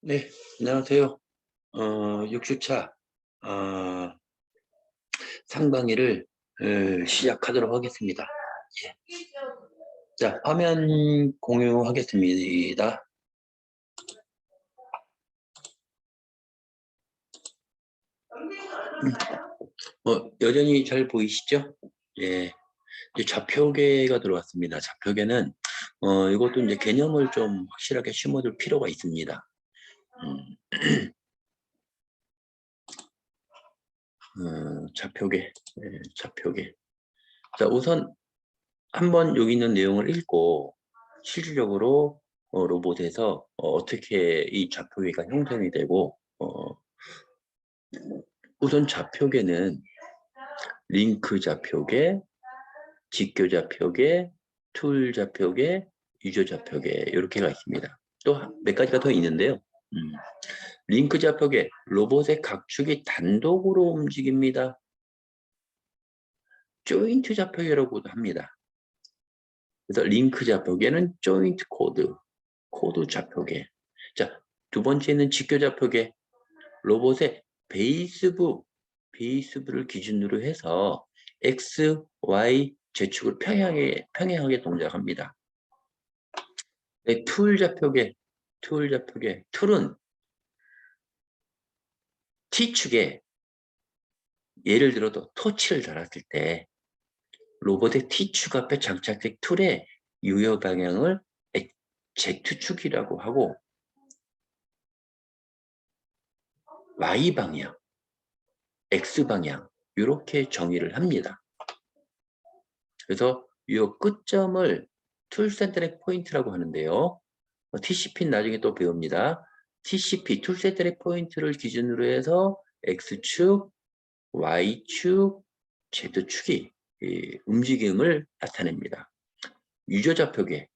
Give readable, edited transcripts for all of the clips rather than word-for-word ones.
네, 안녕하세요. 6주차 상방위를 시작하도록 하겠습니다. 예. 자, 화면 공유하겠습니다. 여전히 잘 보이시죠? 예. 이제 좌표계가 들어왔습니다. 좌표계는 이것도 이제 개념을 좀 확실하게 심어둘 필요가 있습니다. 좌표계, 좌표계. 자, 우선 한번 여기 있는 내용을 읽고 실질적으로 로봇에서 어떻게 이 좌표계가 형성이 되고 우선 좌표계는 링크 좌표계, 직교 좌표계, 툴 좌표계, 유저 좌표계 이렇게가 있습니다. 또 몇 가지가 더 있는데요. 링크 좌표계, 로봇의 각 축이 단독으로 움직입니다. 조인트 좌표계라고도 합니다. 그래서 링크 좌표계는 조인트 코드, 코드 좌표계. 자, 두 번째는 직교 좌표계. 로봇의 베이스부를 기준으로 해서 X, Y, Z축을 평행하게 동작합니다. 네, 툴 좌표계. 툴은 T축에 예를 들어도 토치를 달았을 때 로봇의 T축 앞에 장착된 툴의 유효 방향을 Z축이라고 하고 Y방향, X방향 이렇게 정의를 합니다. 그래서 이 끝점을 툴 센터렉 포인트라고 하는데요. TCP는 나중에 또 배웁니다. TCP, 툴 센터렉 포인트를 기준으로 해서 X축, Y축, Z축이 움직임을 나타냅니다. 유저 좌표계.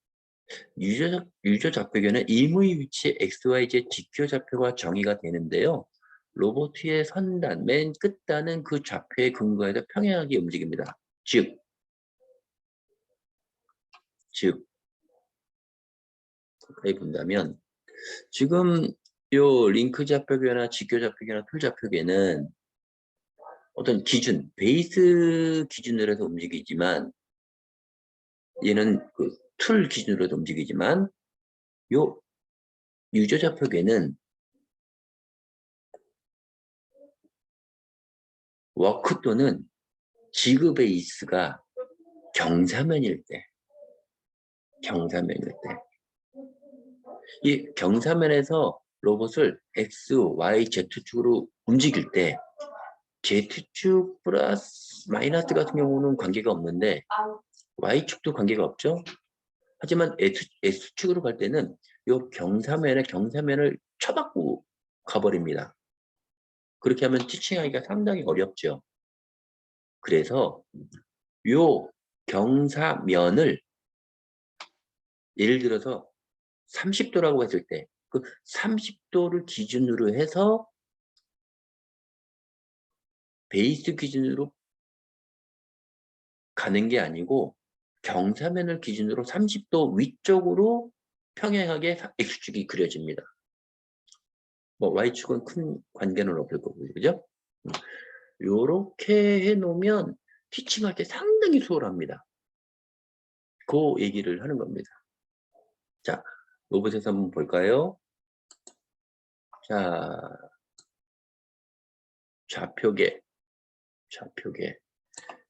유저 좌표계는 임의 위치 XYZ 직교 좌표가 정의가 되는데요. 로봇의 선단, 맨 끝단은 그 좌표에 근거해서 평행하게 움직입니다. 즉 가까이 본다면 지금 요 링크 좌표계나 직교 좌표계나 툴 좌표계는 어떤 기준, 베이스 기준으로 해서 움직이지만 얘는 그 툴 기준으로도 움직이지만 요 유저 좌표계는 워크 또는 지그 베이스가 경사면일 때 이 경사면에서 로봇을 X, Y, Z축으로 움직일 때 Z축 플러스 마이너스 같은 경우는 관계가 없는데 Y축도 관계가 없죠. 하지만 S축으로 갈 때는 이 경사면을 쳐박고 가버립니다. 그렇게 하면 티칭하기가 상당히 어렵죠. 그래서 이 경사면을 예를 들어서 30도라고 했을 때 그 30도를 기준으로 해서 베이스 기준으로 가는 게 아니고 경사면을 기준으로 30도 위쪽으로 평행하게 X축이 그려집니다. 뭐 Y축은 큰 관계는 없을 거고요. 그죠? 요렇게 해놓으면 티칭할 때 상당히 수월합니다. 그 얘기를 하는 겁니다. 자, 로봇에서 한번 볼까요? 자, 좌표계.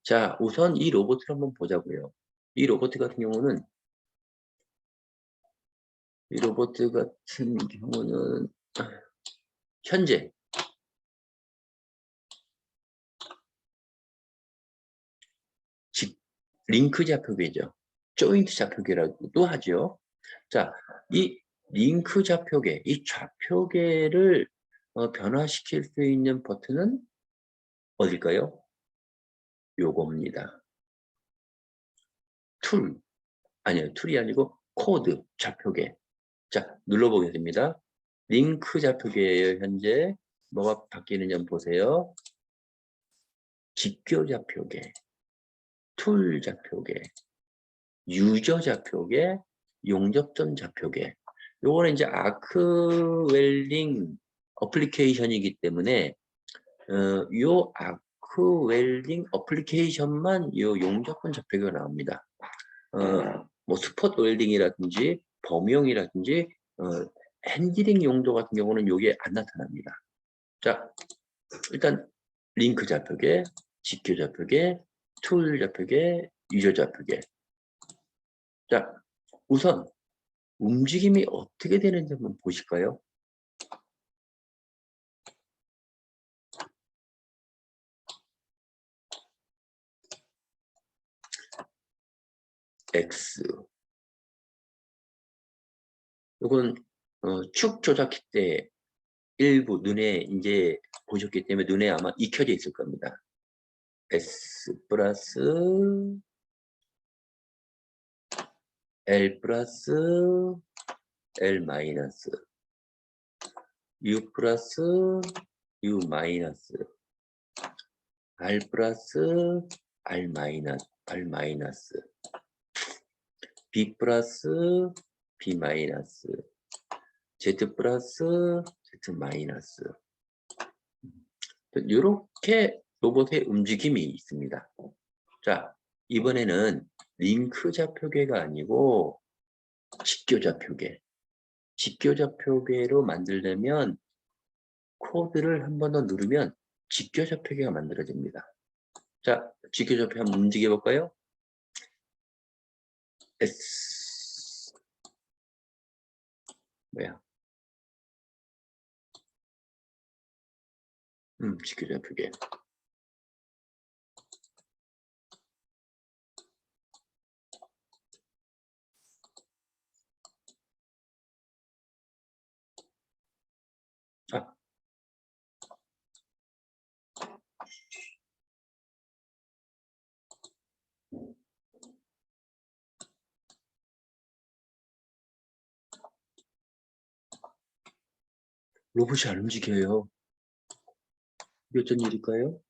자, 우선 이 로봇을 한번 보자고요. 이 로봇 같은 경우는 현재 링크 좌표계죠. 조인트 좌표계라고도 하죠. 자, 이 링크 좌표계, 이 좌표계를 변화시킬 수 있는 버튼은 어딜까요? 요겁니다. 툴이 아니고 코드 좌표계. 자, 눌러보겠습니다. 링크 좌표계예요. 현재 뭐가 바뀌는지 한번 보세요. 직교 좌표계, 툴 좌표계, 유저 좌표계, 용접점 좌표계. 요거는 이제 아크 웰링 어플리케이션이기 때문에 요 아크 웰링 어플리케이션만 요 용접분 좌표가 나옵니다. 뭐 스폿 웰딩이라든지 범용이라든지 핸들링 용도 같은 경우는 요게 안 나타납니다. 자, 일단 링크 좌표계, 직교 좌표계, 툴 좌표계, 유저 좌표계. 자, 우선 움직임이 어떻게 되는지 한번 보실까요? X. 이건 축 조작기 때 일부 눈에 이제 보셨기 때문에 눈에 아마 익혀져 있을 겁니다. S 플러스 L 플러스 L 마이너스 U 플러스 U 마이너스 R 플러스 R 마이너스 B 플러스 B 마이너스 Z 플러스 Z 마이너스 이렇게 로봇의 움직임이 있습니다. 자, 이번에는 링크 좌표계가 아니고 직교 좌표계. 직교 좌표계로 만들려면 코드를 한 번 더 누르면 직교 좌표계가 만들어집니다. 자, 직교 좌표 한번 움직여 볼까요? S 뭐야? 직교 좌표계. 아, 로봇이 안 움직여요. 이게 어쩐 일일까요?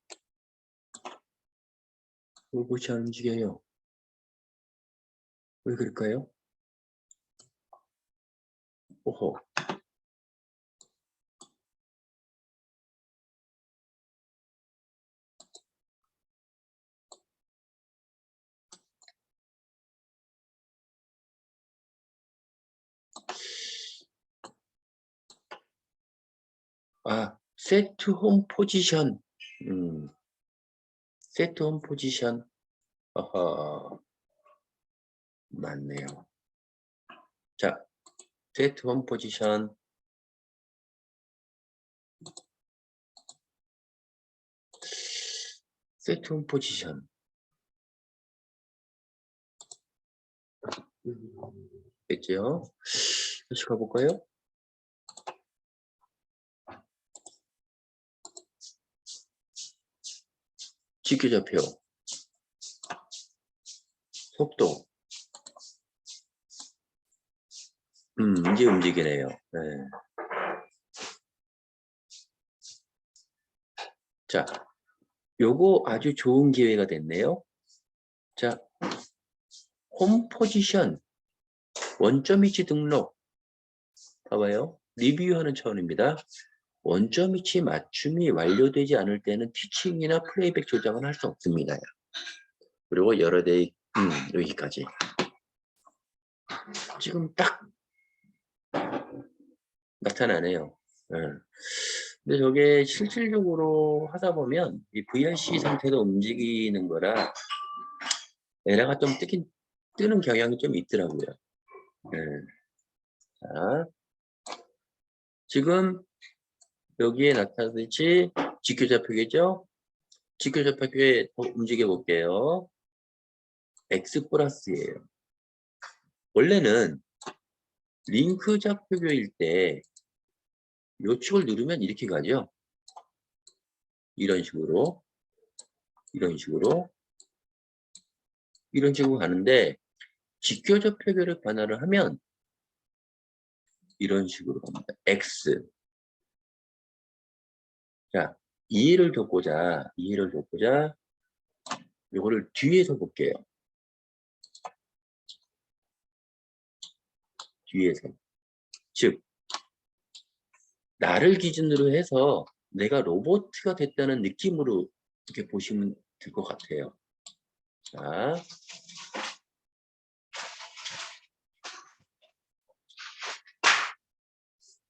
로봇이 안 움직여요. 왜 그럴까요? 오호. 아, 세트 홈 포지션. 세트 홈 포지션. 어허. 맞네요. 자, 세트 홈 포지션. 세트 홈 포지션. 됐죠? 다시 가볼까요? 직교좌표. 속도. 이제 움직이네요. 네. 자, 요거 아주 좋은 기회가 됐네요. 자, 홈 포지션. 원점 위치 등록. 봐봐요. 리뷰하는 차원입니다. 원점 위치 맞춤이 완료되지 않을 때는 티칭이나 플레이백 조작은 할 수 없습니다. 그리고 여러 대 여기까지. 지금 딱 나타나네요. 네. 근데 저게 실질적으로 하다 보면 이 VRC 상태도 움직이는 거라 에러가 좀 뜨는 경향이 좀 있더라고요. 네. 자, 지금 여기에 나타나듯이 직교좌표계죠? 직교좌표계 움직여 볼게요. X 플러스예요. 원래는 링크 좌표계일 때 요축을 누르면 이렇게 가죠. 이런 식으로 이런 식으로 가는데 직교좌표계를 변화를 하면 이런 식으로 갑니다. X. 자, 이해를 줬고자 이거를 뒤에서 볼게요. 뒤에서. 즉 나를 기준으로 해서 내가 로봇가 됐다는 느낌으로 이렇게 보시면 될 것 같아요. 자,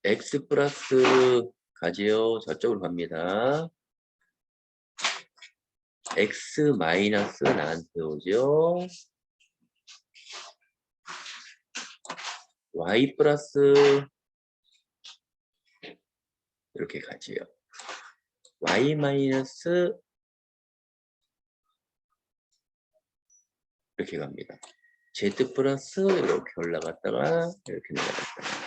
x 플러스 가지요. 저쪽으로 갑니다. x 마이너스 나한테 오죠. y 플러스 이렇게 가지요. y 마이너스 이렇게 갑니다. z 플러스 이렇게 올라갔다가 이렇게 내려갔다가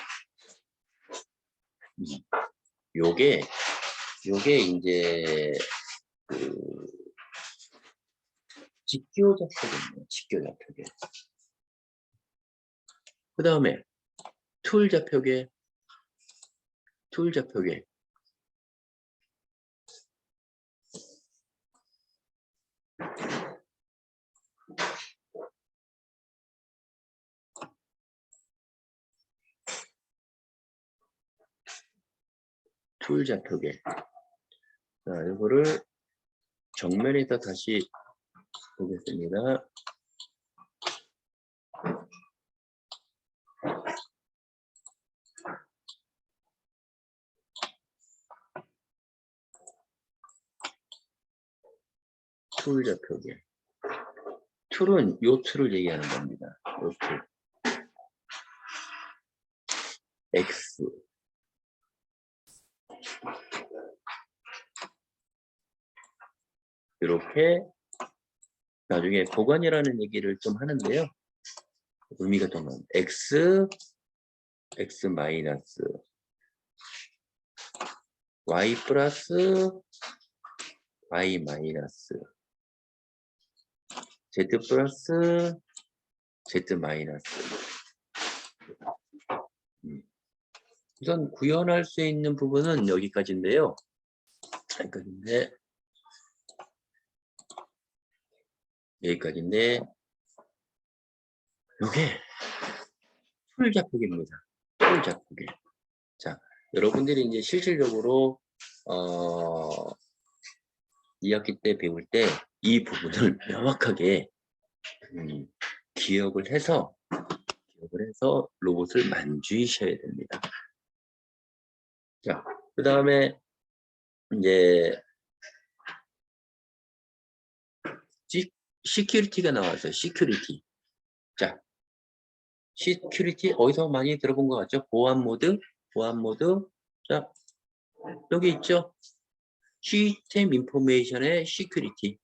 요게 이제 그 직교 좌표겠네요. 직교 좌표계. 그 다음에 툴 좌표계. 툴 좌표계. 툴 좌표계. 자, 이거를 정면에서 다시 보겠습니다. 툴 좌표계. 툴은 요 툴을 얘기하는 겁니다. 요 툴. X. 이렇게 나중에 보관이라는 얘기를 좀 하는데요. 의미가 좀 많아요. X 마이너스 Y 플러스 Y 마이너스 Z 플러스 Z 마이너스. 우선 구현할 수 있는 부분은 여기까지인데요. 여기까지인데 요게 툴 좌표계입니다. 툴 좌표계. 자, 여러분들이 이제 실질적으로 2학기 때 배울 때 이 부분을 명확하게 기억을 해서 로봇을 만지셔야 됩니다. 자, 그 다음에 이제 시큐리티가 나왔어요. 시큐리티. 자, 시큐리티 어디서 많이 들어본 것 같죠? 보안 모드. 자, 여기 있죠. 시스템 인포메이션의 시큐리티.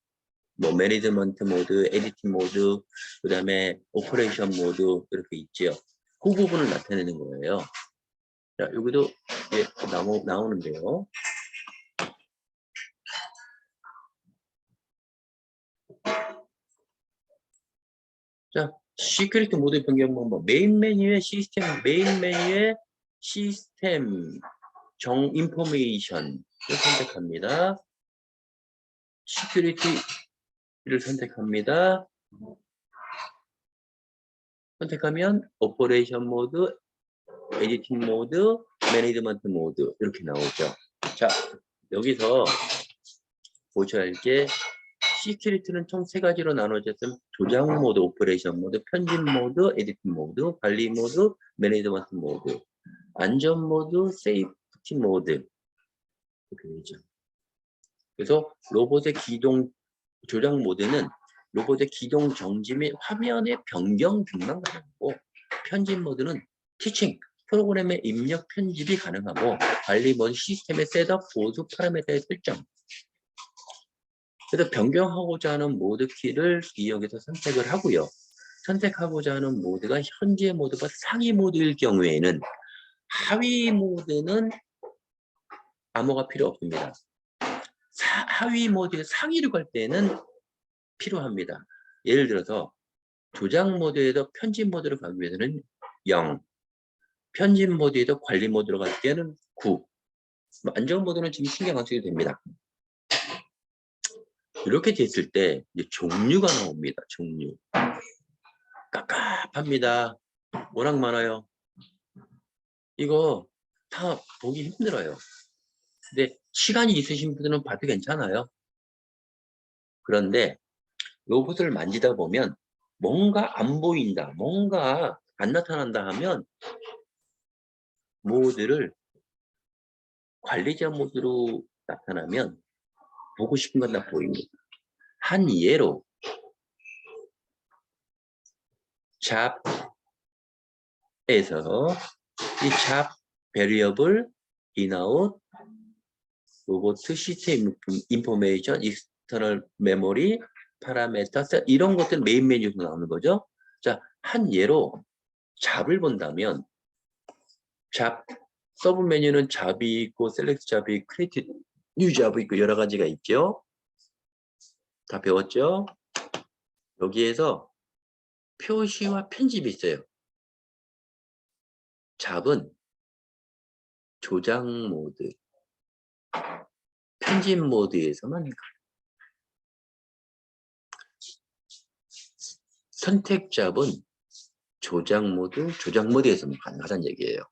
뭐 매니지먼트 모드, 에디팅 모드, 그 다음에 오퍼레이션 모드 이렇게 있죠. 그 부분을 나타내는 거예요. 자, 여기도 나오는데요. 자, 시큐리티 모드 변경 방법. 메인 메뉴의 시스템 정 인포메이션을 선택합니다. 시큐리티를 선택합니다. 선택하면 오퍼레이션 모드, 에디팅 모드, 매니지먼트 모드 이렇게 나오죠. 자, 여기서 보셔야 할 게 시큐리티는 총 3가지로 나눠져서 조작 모드, 오퍼레이션 모드, 편집 모드, 에디팅 모드, 관리 모드, 매니지먼트 모드, 안전 모드, 세이프티 모드 이렇게 되죠. 그래서 로봇의 기동 조작 모드는 로봇의 기동 정지 및 화면의 변경 등만 가능하고, 편집 모드는 티칭, 프로그램의 입력 편집이 가능하고, 관리 모드 시스템의 셋업, 보수 파라미터의 설정. 그래서 변경하고자 하는 모드 키를 여기서 선택을 하고요. 선택하고자 하는 모드가 현재 모드가 상위 모드일 경우에는 하위 모드는 암호가 필요 없습니다. 하위 모드의 상위로 갈 때는 필요합니다. 예를 들어서 조작 모드에서 편집 모드로 가기 위해서는 0, 편집 모드에서 관리 모드로 갈 때는 9, 안정 모드는 지금 신경 안 써도 됩니다. 이렇게 됐을 때 이제 종류가 나옵니다. 종류. 깝깝합니다. 워낙 많아요. 이거 다 보기 힘들어요. 근데 시간이 있으신 분들은 봐도 괜찮아요. 그런데 로봇을 만지다 보면 뭔가 안 보인다, 뭔가 안 나타난다 하면 모드를 관리자 모드로 나타나면 보고 싶은 건 다 보입니다. 한 예로 잡에서 이 잡 베리어블 인아웃 로봇 시스템 인포메이션 익스터널 메모리 파라메터 이런 것들 메인 메뉴에서 나오는 거죠. 자, 한 예로 잡을 본다면 잡 서브 메뉴는 잡이 있고 셀렉트 잡이 크리에이트 뉴 잡이 있고 여러 가지가 있죠. 다 배웠죠? 여기에서 표시와 편집이 있어요. 잡은 조작 모드, 편집 모드에서만 선택 잡은 조작 모드에서만 가능하다는 얘기예요.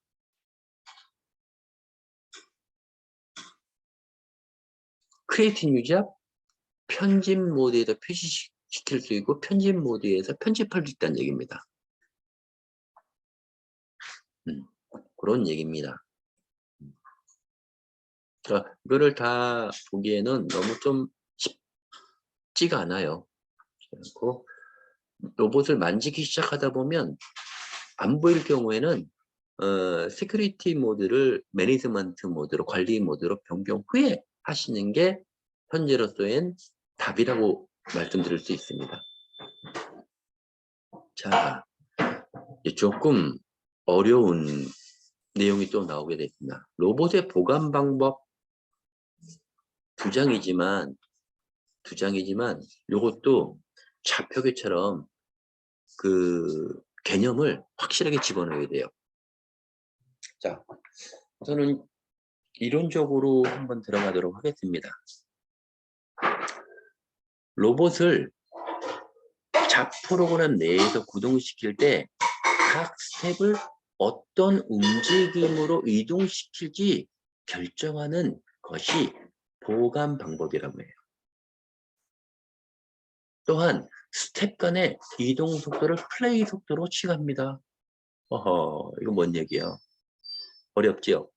크리에이트 뉴 잡, 편집 모드에서 표시시킬 수 있고 편집 모드에서 편집할 수 있다는 얘기입니다. 그런 얘기입니다. 자, 이거를 다 보기에는 너무 좀 쉽지가 않아요. 그렇고 로봇을 만지기 시작하다 보면 안 보일 경우에는 시큐리티 모드를 매니지먼트 모드로 관리 모드로 변경 후에 하시는 게 현재로서엔 답이라고 말씀드릴 수 있습니다. 자, 조금 어려운 내용이 또 나오게 됐습니다. 로봇의 보관 방법 두 장이지만 이것도 좌표계처럼 그 개념을 확실하게 집어넣어야 돼요. 자, 저는 이론적으로 한번 들어가도록 하겠습니다. 로봇을 잡 프로그램 내에서 구동시킬 때 각 스텝을 어떤 움직임으로 이동시킬지 결정하는 것이 보관 방법이라고 해요. 또한 스텝 간의 이동 속도를 플레이 속도로 취합니다. 이거 뭔 얘기야? 어렵지요?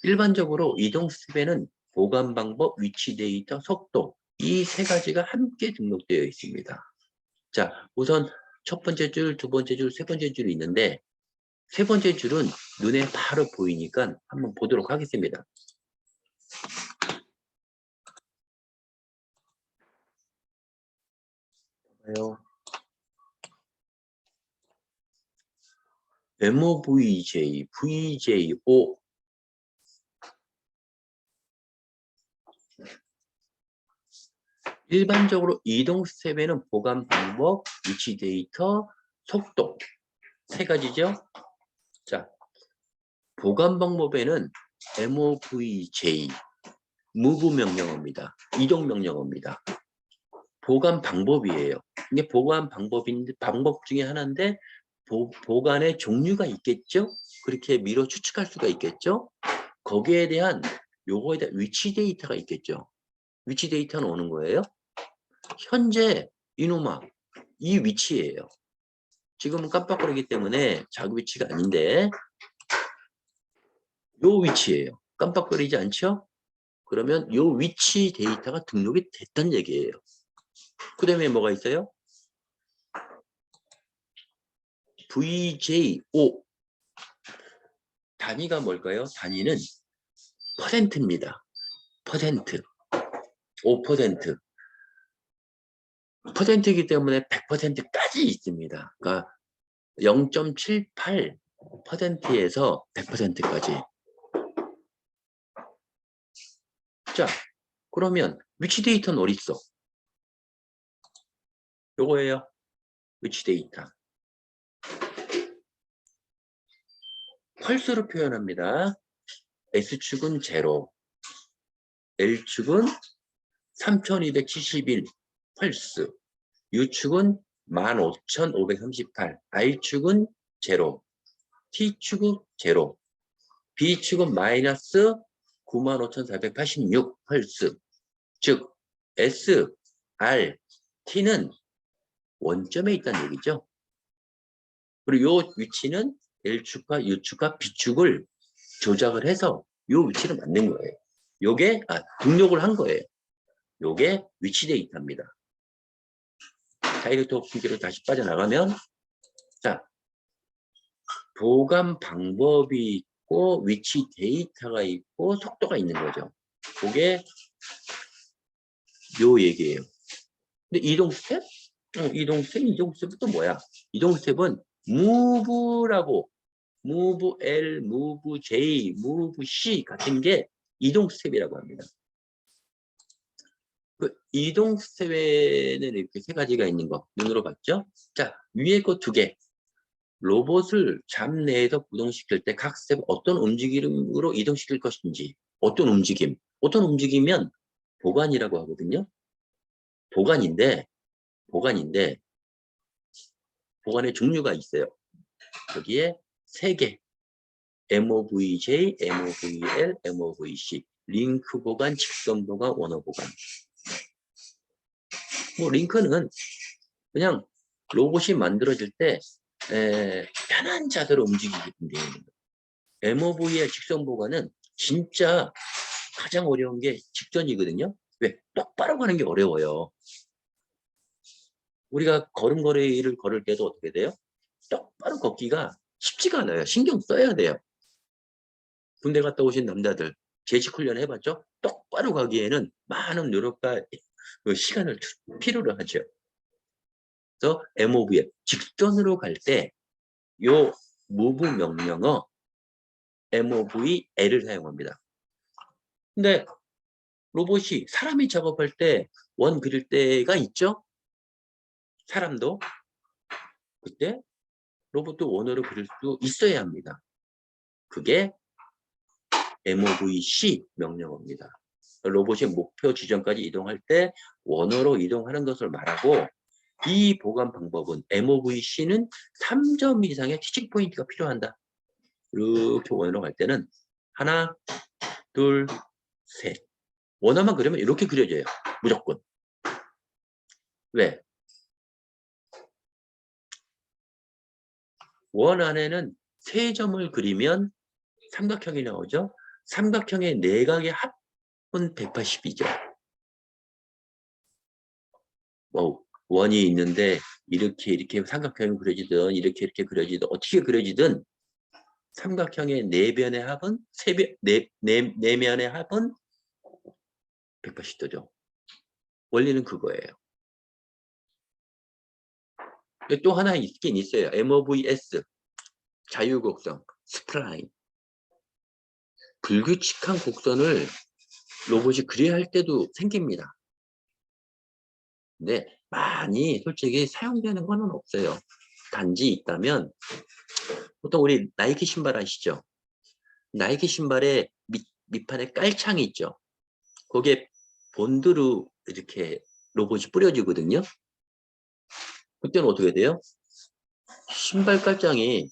일반적으로 이동 스텝에는 보관 방법, 위치 데이터, 속도 이 세 가지가 함께 등록되어 있습니다. 자, 우선 첫 번째 줄, 두 번째 줄, 세 번째 줄이 있는데 세 번째 줄은 눈에 바로 보이니까 한번 보도록 하겠습니다. MOVJ, VJO 일반적으로 이동 스텝에는 보관 방법, 위치 데이터, 속도 세 가지죠. 자, 보관 방법에는 MOVJ, move 명령어입니다. 이동 명령어입니다. 보관 방법이에요. 이게 보관 방법인데 방법 중에 하나인데 보관의 종류가 있겠죠. 그렇게 미뤄 추측할 수가 있겠죠. 거기에 대한 요거에 대한 위치 데이터가 있겠죠. 위치 데이터는 오는 거예요. 현재 이놈아 이 위치예요. 지금은 깜빡거리기 때문에 자기 위치가 아닌데 요 위치예요. 깜빡거리지 않죠? 그러면 요 위치 데이터가 등록이 됐다는 얘기예요. 그 다음에 뭐가 있어요? VJO 단위가 뭘까요? 단위는 퍼센트입니다. 퍼센트 5% 퍼센트이기 때문에 100%까지 있습니다. 그러니까 0.78%에서 100%까지. 자, 그러면 위치 데이터는 어디 있어? 요거예요. 위치 데이터. 펄스로 표현합니다. S축은 0, L축은 3271 펄스, U축은 15538, R축은 0, T축은 0. B축은 마이너스 95,486 헐츠. 즉 S, R, T는 원점에 있다는 얘기죠. 그리고 이 위치는 L축과 U축과 B축을 조작을 해서 이 위치를 만든 거예요. 요게 등록을 한 거예요. 요게 위치 데이터입니다. 다이렉트 오픈기로 다시 빠져나가면 자, 보관 방법이 있고 위치 데이터가 있고 속도가 있는 거죠. 그게 요 얘기예요. 근데 이동 스텝? 이동 스텝은 또 뭐야? 이동 스텝은 move라고 move L, move J, move C 같은 게 이동 스텝이라고 합니다. 그 이동 스텝에는 이렇게 세 가지가 있는 거 눈으로 봤죠? 자, 위에 거 두 개. 로봇을 잠 내에서 구동시킬 때 각 스텝 어떤 움직임으로 이동시킬 것인지 어떤 움직이면 보관이라고 하거든요. 보관인데 보관의 종류가 있어요. 여기에 세 개. MOVJ, MOVL, MOVC. 링크 보관, 직선 보관, 원어 보관. 뭐 링크는 그냥 로봇이 만들어질 때 편한 자세로 움직이게 되는 거예요. MOV의 직선 보관은 진짜 가장 어려운 게 직선이거든요. 왜? 똑바로 가는 게 어려워요. 우리가 걸음걸이를 걸을 때도 어떻게 돼요? 똑바로 걷기가 쉽지가 않아요. 신경 써야 돼요. 군대 갔다 오신 남자들 제식 훈련 해봤죠? 똑바로 가기에는 많은 노력과 시간을 필요로 하죠. 그래서 MOV에 직선으로 갈 때 요 move 명령어 MOVL을 사용합니다. 근데 로봇이 사람이 작업할 때 원 그릴 때가 있죠? 사람도 그때 로봇도 원어로 그릴 수 있어야 합니다. 그게 MOVC 명령어입니다. 로봇이 목표 지점까지 이동할 때 원어로 이동하는 것을 말하고 이 보관 방법은 MOVC는 3점 이상의 티칭 포인트가 필요한다. 이렇게 원어로 갈 때는 하나, 둘, 셋. 원어만 그리면 이렇게 그려져요. 무조건. 왜? 원 안에는 세 점을 그리면 삼각형이 나오죠. 삼각형의 내각의 합은 180이죠. 뭐 원이 있는데 이렇게 삼각형이 그려지든 이렇게 그려지든 어떻게 그려지든 삼각형의 내변의 합은 내면의 합은 180도죠. 원리는 그거예요. 또 하나 있긴 있어요. MOVS 자유곡선 스프라인. 불규칙한 곡선을 로봇이 그려야 할 때도 생깁니다. 근데 많이 솔직히 사용되는 거는 없어요. 단지 있다면 보통 우리 나이키 신발 아시죠? 나이키 신발에 밑판에 깔창이 있죠. 거기에 본드로 이렇게 로봇이 뿌려지거든요. 그때는 어떻게 돼요? 신발 깔창이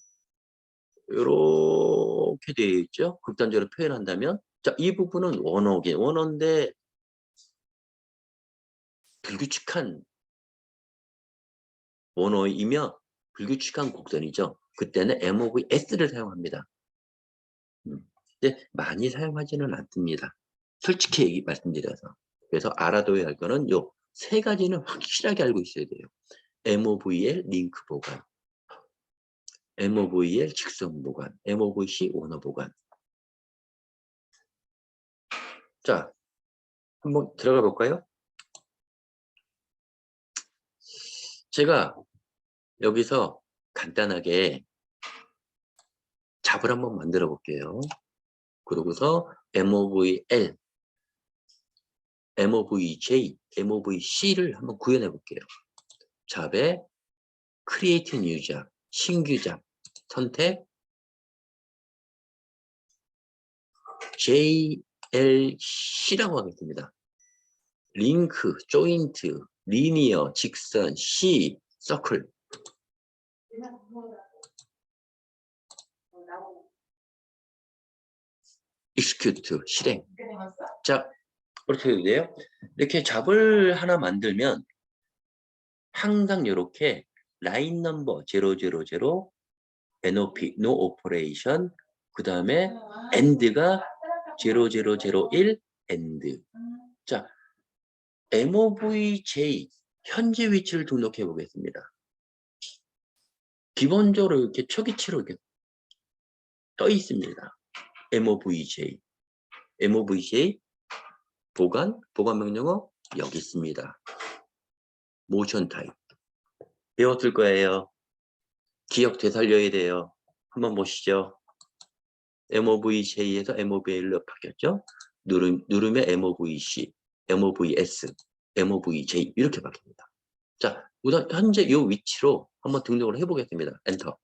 이렇게 되어 있죠. 극단적으로 표현한다면 자, 이 부분은 원어인데 불규칙한 원어이며 불규칙한 곡선이죠. 그때는 MOVS를 사용합니다. 근데 많이 사용하지는 않습니다. 솔직히 말씀드려서. 그래서 알아둬야 할 거는 요 세 가지는 확실하게 알고 있어야 돼요. MOVL 링크 보관, MOVL 직선 보관, MOVC 원어 보관. 자, 한번 들어가 볼까요? 제가 여기서 간단하게 잡을 한번 만들어 볼게요. 그러고서 MOVL, MOVJ, MOVC를 한번 구현해 볼게요. 잡에 Create New 잡, 신규 잡, 선택 JLC라고 하겠습니다. 링크, 조인트, 리니어, 직선, C, 서클. execute, 실행. 자, 어떻게 돼요? 이렇게 잡을 하나 만들면 항상 이렇게 라인 넘버 000, NOP, no operation, 그 다음에 end가 0001, end. 자, movj, 현재 위치를 등록해 보겠습니다. 기본적으로 이렇게 초기치로 이렇게 떠 있습니다. movj. movj, 보관 명령어 여기 있습니다. 모션 타입. 배웠을 거예요. 기억 되살려야 돼요. 한번 보시죠. movj에서 movl로 바뀌었죠. 누르면 movc, movs, movj 이렇게 바뀝니다. 자, 우선 현재 이 위치로 한번 등록을 해보겠습니다. 엔터.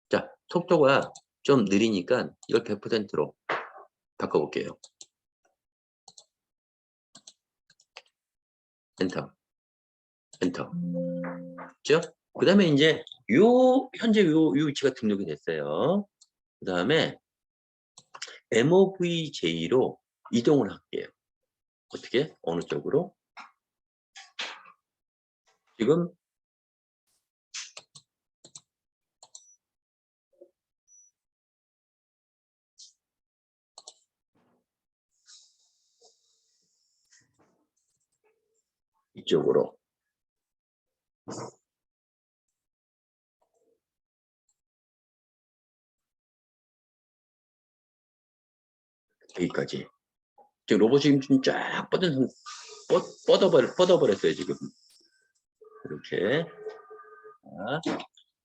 자, 속도가 좀 느리니까 이걸 100%로 바꿔볼게요. 엔터. 엔터. 그죠? 그 다음에 이제 현재 요 위치가 등록이 됐어요. 그 다음에 movj로 이동을 할게요. 어떻게? 어느 쪽으로? 지금 이쪽으로. 여기까지. 지금 로봇이 지금 쫙 뻗어버렸어요, 지금. 이렇게.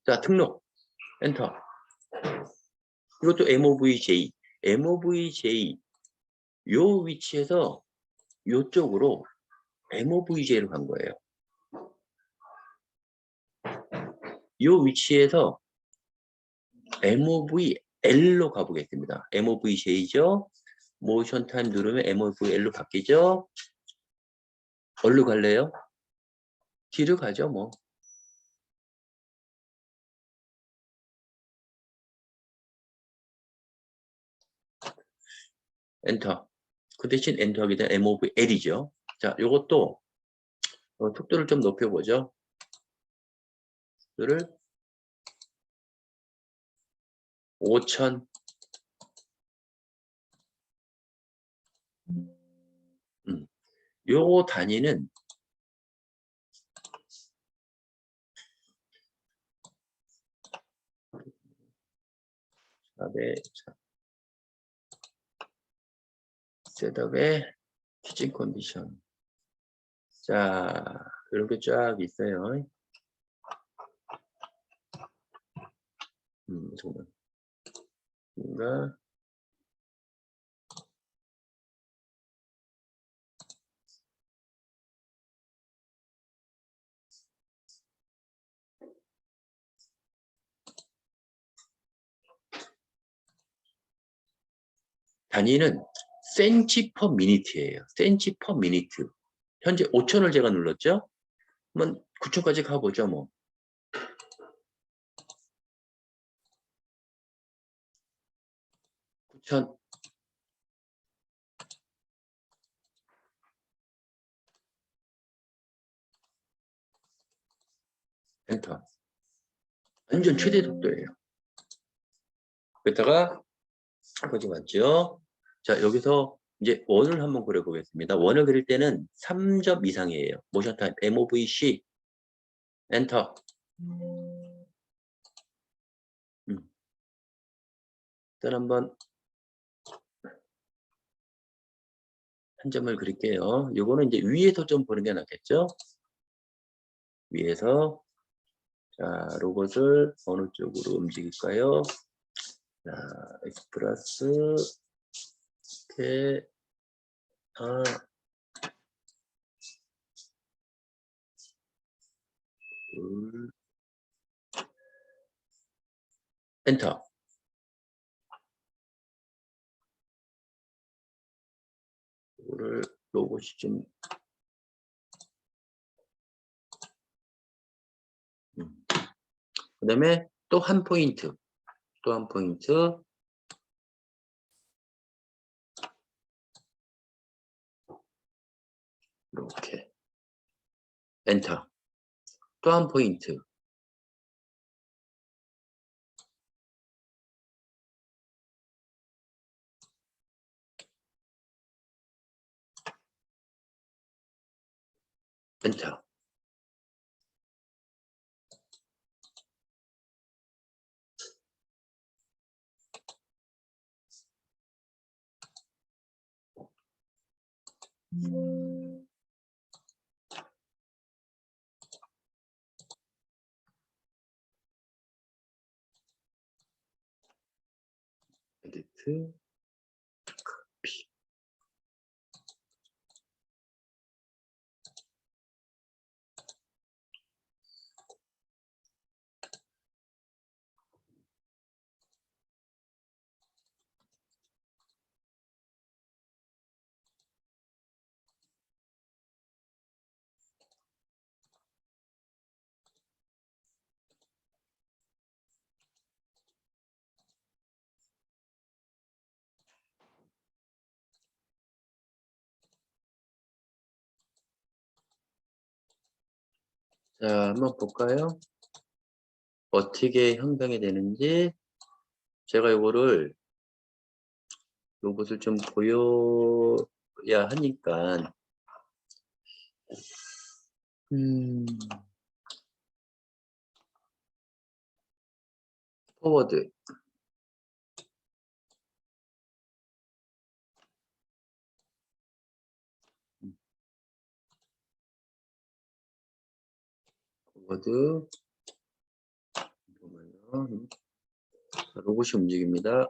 자, 등록. 엔터. 이것도 movj. movj. 요 위치에서 요쪽으로 movj로 간 거예요. 요 위치에서 movl로 가보겠습니다. movj죠. 모션 타임 누르면 movl로 바뀌죠. 어디로 갈래요? 뒤로 가죠, 뭐. 엔터. 그 대신 엔터하게 되면 movl이죠. 자, 요것도 속도를 좀 높여보죠. 속도를 5000. 요 단위는 셋업의 기진 컨디션. 자, 이렇게 쫙 있어요. 정말. 뭔가 단위는 센치 퍼 미니트예요. 센치 퍼 미니트. 현재 5000을 제가 눌렀죠? 한번 9000까지 가보죠, 뭐. 9000. 엔터. 완전 최대 속도예요. 그랬다가 거기 맞죠? 자, 여기서 이제 원을 한번 그려보겠습니다. 원을 그릴 때는 3점 이상이에요. 모션 타임 MOVC 엔터. 일단 한번 한 점을 그릴게요. 요거는 이제 위에서 좀 보는 게 낫겠죠? 위에서. 자, 로봇을 어느 쪽으로 움직일까요? 자, X 플러스 이렇게 둘, 엔터. 이거를 로봇이 좀 그 다음에 또 한 포인트. 또 한 포인트. 이렇게 엔터. 또 한 포인트. 엔터. 에디트. 커피. 자, 한번 볼까요? 어떻게 형성이 되는지. 제가 요것을 좀 보여야 하니까 포워드. 포워드. 잠깐만요. 로봇이 움직입니다.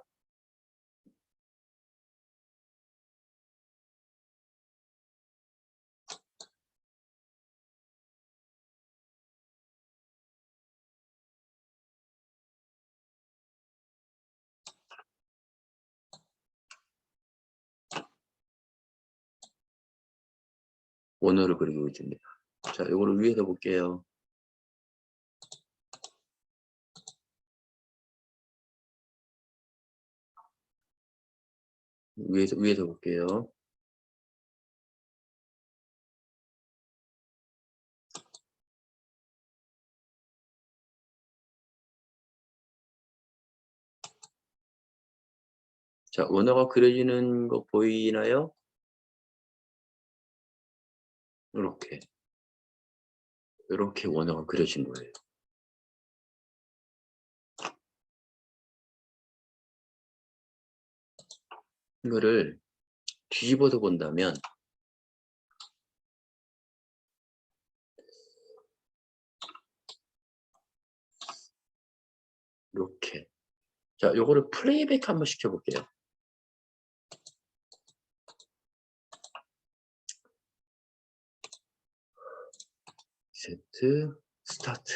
원어를 그리고 있습니다. 자, 요거를 위에서 볼게요. 위에서 볼게요. 자, 원어가 그려지는 거 보이나요? 이렇게 원어가 그려진 거예요. 이거를 뒤집어서 본다면 이렇게. 자, 요거를 플레이백 한번 시켜볼게요. 세트 스타트.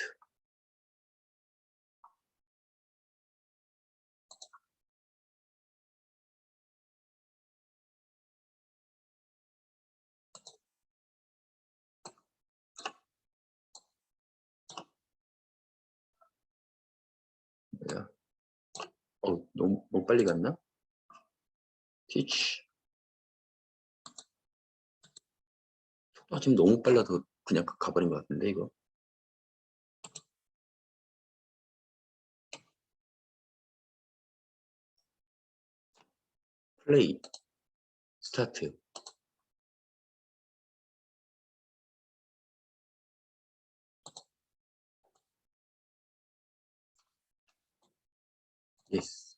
너무 빨리 갔나? 티치. 속도가 지금 너무 빨라서 그냥 가버린 것 같은데, 이거. 플레이. 스타트. 예스.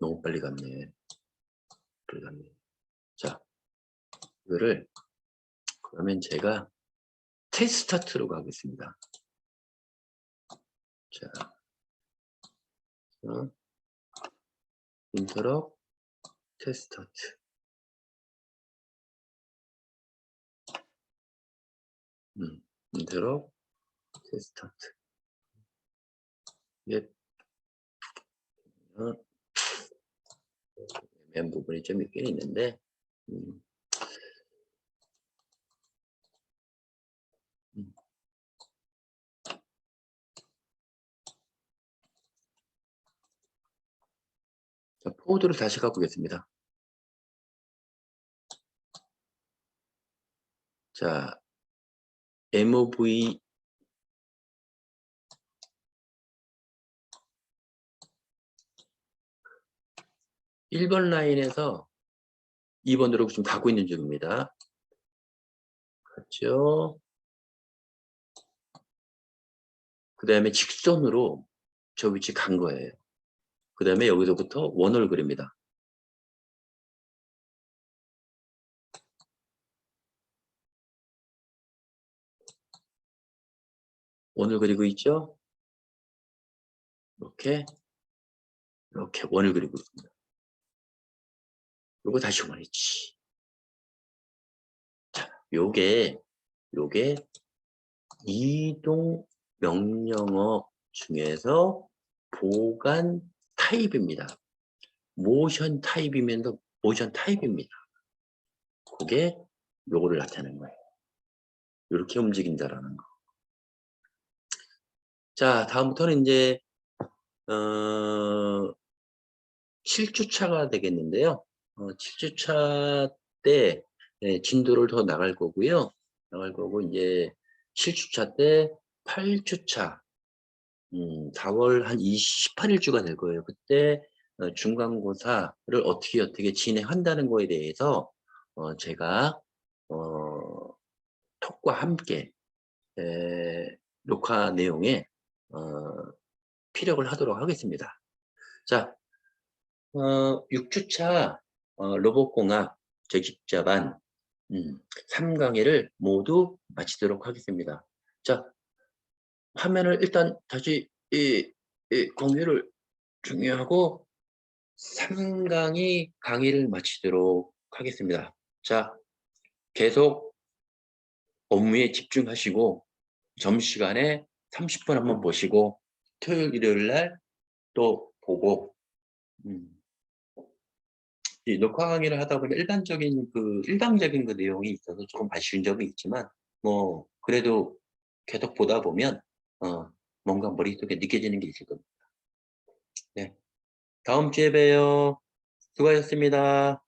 너무 빨리 갔네. 자, 이거를 그러면 제가 테스트 스타트로 가겠습니다. 자, 인터럽 테스트 스타트. 인터럽 테스트 스타트. 예. 애매한 부분이 좀 있긴 있는데, 자, 포워드를 다시 가보겠습니다. 자, MOV 1번 라인에서 2번으로 지금 가고 있는 중입니다. 그렇죠? 그 다음에 직선으로 저 위치 간 거예요. 그 다음에 여기서부터 원을 그립니다. 원을 그리고 있죠? 이렇게 원을 그리고 있습니다. 그리고 다시 원위치. 자, 요게 이동 명령어 중에서 보관 타입입니다. 모션 타입이면 모션 타입입니다. 그게 요거를 나타내는 거예요. 이렇게 움직인다라는 거. 자, 다음부터는 이제 7주차가 되겠는데요. 7주차 때 진도를 더 나갈 거고요. 이제 7주차 때 8주차 4월 한 18일주가 될 거예요. 그때 중간고사를 어떻게 진행한다는 거에 대해서 제가 톡과 함께 녹화 내용에 피력을 하도록 하겠습니다. 자, 6주차 로봇공학 적십자반 3강의를 모두 마치도록 하겠습니다. 자, 화면을 일단 다시 공유를 중요하고 3강의 강의를 마치도록 하겠습니다. 자, 계속 업무에 집중하시고 점심시간에 30분 한번 보시고 토요일 일요일 날 또 보고 이 녹화 강의를 하다 보면 일방적인 그 내용이 있어서 조금 아쉬운 점이 있지만 뭐 그래도 계속 보다 보면 뭔가 머릿속에 느껴지는 게 있을 겁니다. 네, 다음 주에 봬요. 수고하셨습니다.